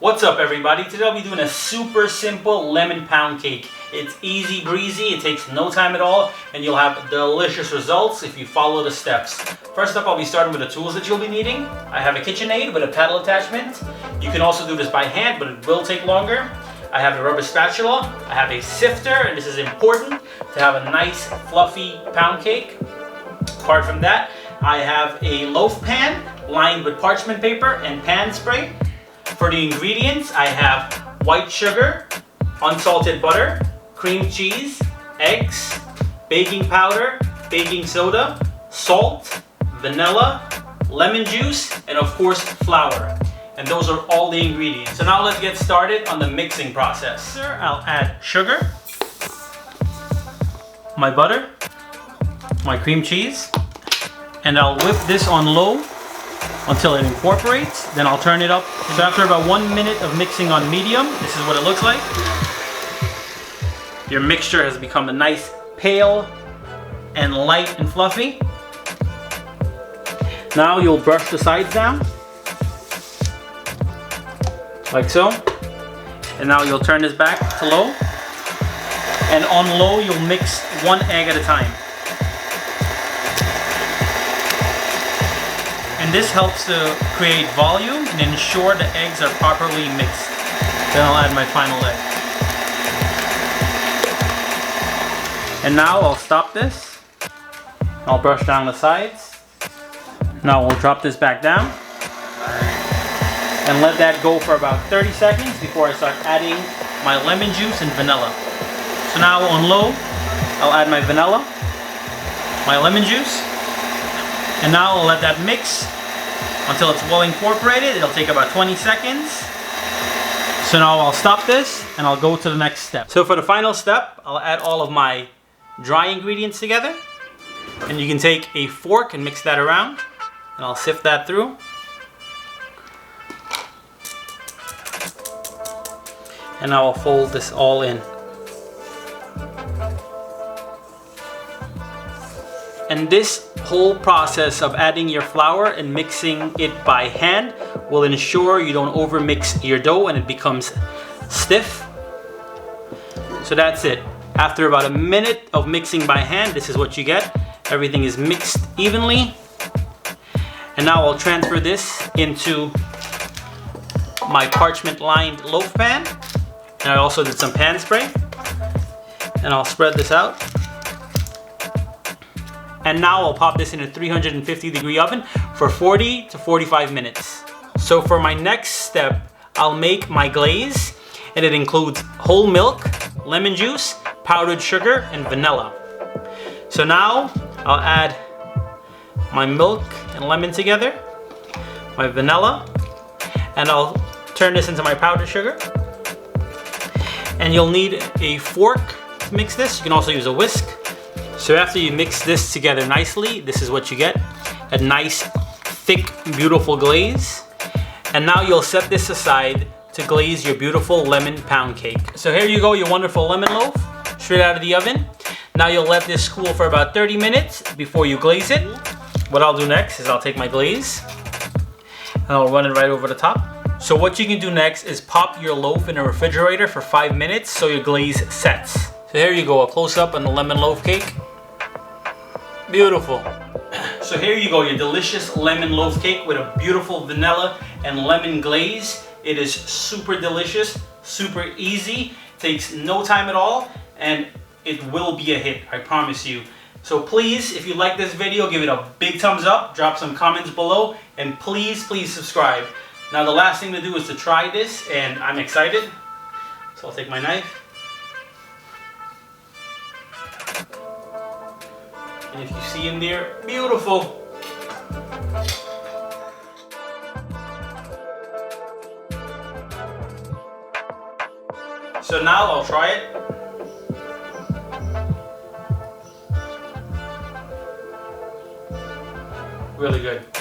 What's up, everybody? Today I'll be doing a super simple lemon pound cake. It's easy breezy, it takes no time at all, and you'll have delicious results if you follow the steps. First up, I'll be starting with the tools that you'll be needing. I have a KitchenAid with a paddle attachment. You can also do this by hand, but it will take longer. I have a rubber spatula. I have a sifter, and this is important to have a nice fluffy pound cake. Apart from that, I have a loaf pan lined with parchment paper and pan spray. For the ingredients, I have white sugar, unsalted butter, cream cheese, eggs, baking powder, baking soda, salt, vanilla, lemon juice, and of course flour. And those are all the ingredients. So now let's get started on the mixing process. I'll add sugar, my butter, my cream cheese, and I'll whip this on low until it incorporates. Then I'll turn it up. So after about 1 minute of mixing on medium, this is what it looks like. Your mixture has become a nice pale and light and fluffy. Now you'll brush the sides down, like so. And now you'll turn this back to low. And on low, you'll mix 1 egg at a time. And this helps to create volume and ensure the eggs are properly mixed. Then I'll add my final egg. And now I'll stop this. I'll brush down the sides. Now we'll drop this back down. And let that go for about 30 seconds before I start adding my lemon juice and vanilla. So now on low, I'll add my vanilla, my lemon juice, and now I'll let that mix until it's well incorporated. It'll take about 20 seconds. So now I'll stop this and I'll go to the next step. So for the final step, I'll add all of my dry ingredients together. And you can take a fork and mix that around. And I'll sift that through. And now I'll fold this all in. And this whole process of adding your flour and mixing it by hand will ensure you don't overmix your dough and it becomes stiff. So that's it. After about a minute of mixing by hand, this is what you get. Everything is mixed evenly. And now I'll transfer this into my parchment lined loaf pan. And I also did some pan spray. And I'll spread this out. And now I'll pop this in a 350-degree oven for 40 to 45 minutes. So for my next step, I'll make my glaze, and it includes whole milk, lemon juice, powdered sugar, and vanilla. So now I'll add my milk and lemon together, my vanilla, and I'll turn this into my powdered sugar. And you'll need a fork to mix this. You can also use a whisk. So after you mix this together nicely, this is what you get. A nice, thick, beautiful glaze. And now you'll set this aside to glaze your beautiful lemon pound cake. So here you go, your wonderful lemon loaf, straight out of the oven. Now you'll let this cool for about 30 minutes before you glaze it. What I'll do next is I'll take my glaze and I'll run it right over the top. So what you can do next is pop your loaf in a refrigerator for 5 minutes so your glaze sets. So here you go, a close-up on the lemon loaf cake. Beautiful. So here you go, your delicious lemon loaf cake with a beautiful vanilla and lemon glaze. It is super delicious, super easy, takes no time at all, and it will be a hit, I promise you. So please, if you like this video, give it a big thumbs up, drop some comments below, and please, please subscribe. Now the last thing to do is to try this, and I'm excited. So I'll take my knife. And if you see in there, beautiful. So now I'll try it. Really good.